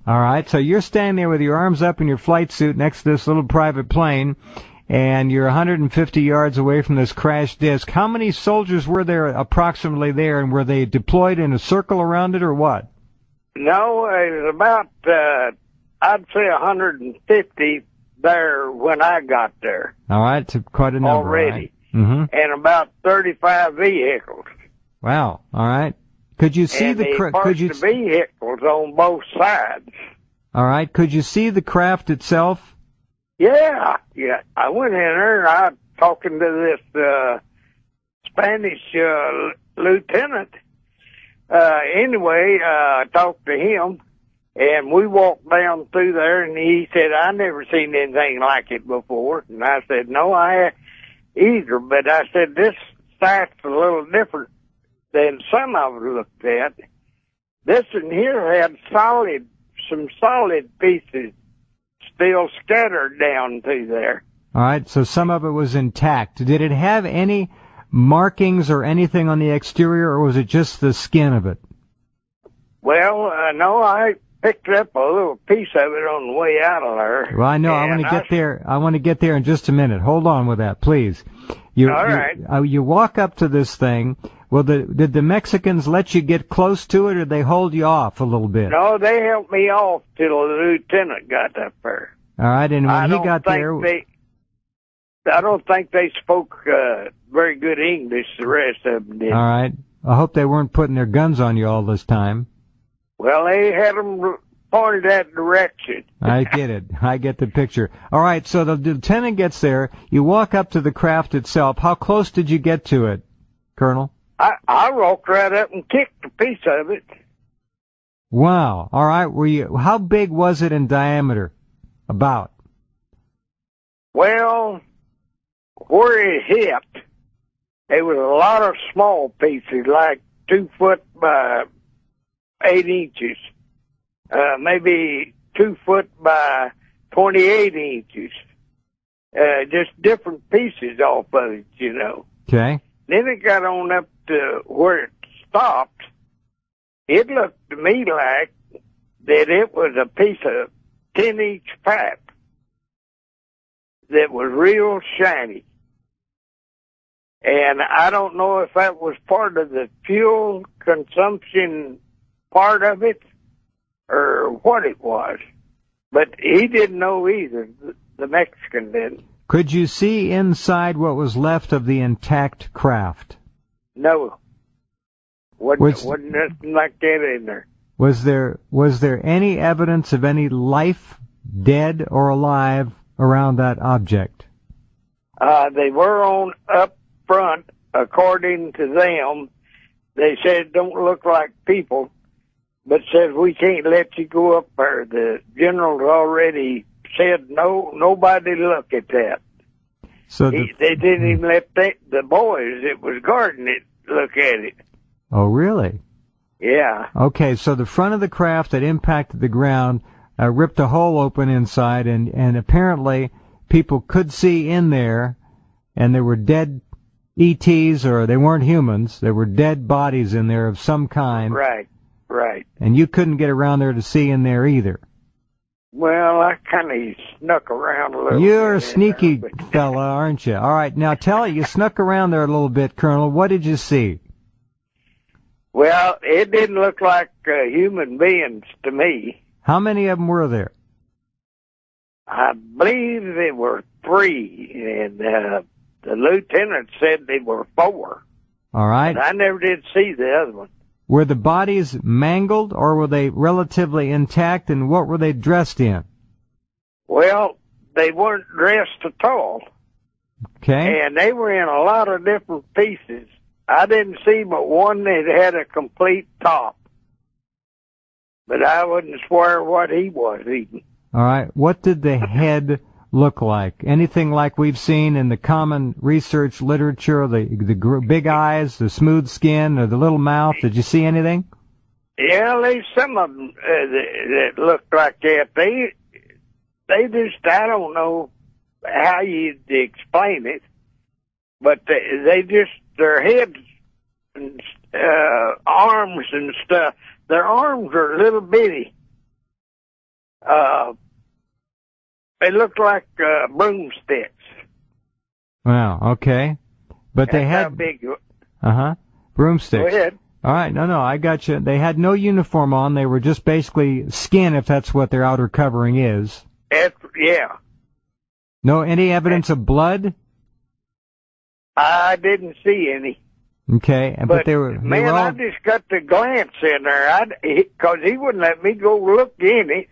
All right, so you're standing there with your arms up in your flight suit next to this little private plane, and you're 150 yards away from this crashed disc. How many soldiers were there approximately there, and were they deployed in a circle around it, or what? No, it was about, I'd say 150 there when I got there. All right, it's quite a number. Already. Right? Mm-hmm. And about 35 vehicles. Wow, all right. Could you see and the the vehicles on both sides? All right. Could you see the craft itself? Yeah. I went in there and I was talking to this Spanish lieutenant. Anyway, I talked to him, and we walked down through there, and he said, "I never seen anything like it before." And I said, "No, I haven't either." But I said, "This site's a little different than some I've looked at. This one here had some solid pieces still scattered down through there." All right, so some of it was intact. Did it have any markings or anything on the exterior, or was it just the skin of it? Well, no, I picked up a little piece of it on the way out of there. Well, I know. I want to get there. I want to get there in just a minute. Hold on with that, please. All right. You walk up to this thing. Well, did the Mexicans let you get close to it, or they hold you off a little bit? No, they helped me off till the lieutenant got up there. All right, and when he got there... I don't think they spoke very good English, the rest of them did. All right. I hope they weren't putting their guns on you all this time. Well, they had them pointed that direction. I get it. I get the picture. All right, so the lieutenant gets there. You walk up to the craft itself. How close did you get to it, Colonel? I walked right up and kicked a piece of it. Wow. All right. How big was it in diameter? About? Well, where it hit, there was a lot of small pieces, like 2 foot by 8 inches, maybe 2 foot by 28 inches. Just different pieces off of it, you know. Okay. Then it got on up to where it stopped. It looked to me like that it was a piece of 10-inch pipe that was real shiny. And I don't know if that was part of the fuel consumption part of it or what it was. But he didn't know either. The Mexican didn't. Could you see inside what was left of the intact craft? No. Wasn't nothing like that in there. Was there any evidence of any life, dead or alive, around that object? They were on up front, according to them. They said don't look like people, but said we can't let you go up there. The general's already said no, nobody look at that. So they didn't even let the boys that was guarding it look at it. Oh, really? Yeah. Okay, so the front of the craft that impacted the ground ripped a hole open inside, and apparently people could see in there, and there were dead ETs, or they weren't humans. There were dead bodies in there of some kind. Right. And you couldn't get around there to see in there either. Well, I kind of snuck around a little bit. You're a sneaky fella, aren't you? All right, now you snuck around there a little bit, Colonel. What did you see? Well, it didn't look like human beings to me. How many of them were there? I believe there were 3, and the lieutenant said there were 4. All right. But I never did see the other one. Were the bodies mangled, or were they relatively intact, and what were they dressed in? Well, they weren't dressed at all. Okay. And they were in a lot of different pieces. I didn't see but one that had a complete top. But I wouldn't swear what he was even. All right. What did the head look like? Anything like we've seen in the common research literature, the big eyes, the smooth skin, or the little mouth? Did you see anything? Yeah, there's some of them that looked like that. They just, I don't know how you'd explain it, but they just, their heads and arms and stuff, their arms are little bitty. They looked like broomsticks. Wow, okay. But they That's had... how big. Broomsticks. Go ahead. All right, no, I got you. They had no uniform on. They were just basically skin, if that's what their outer covering is. Yeah. No, any evidence of blood? I didn't see any. Okay, but they were... Man, all... I just got the glance in there, because he wouldn't let me go look in it.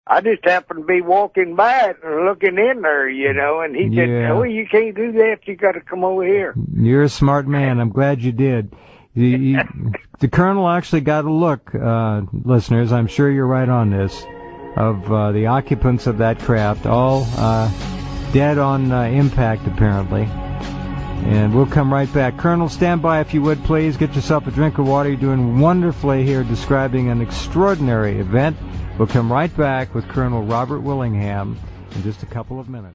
I just happened to be walking by it and looking in there, and he said, "Oh, you can't do that. You got to come over here." You're a smart man. I'm glad you did. The colonel actually got a look, listeners. I'm sure you're right on this, of the occupants of that craft, all dead on impact, apparently. And we'll come right back. Colonel, stand by if you would, please. Get yourself a drink of water. You're doing wonderfully here describing an extraordinary event. We'll come right back with Colonel Robert Willingham in just a couple of minutes.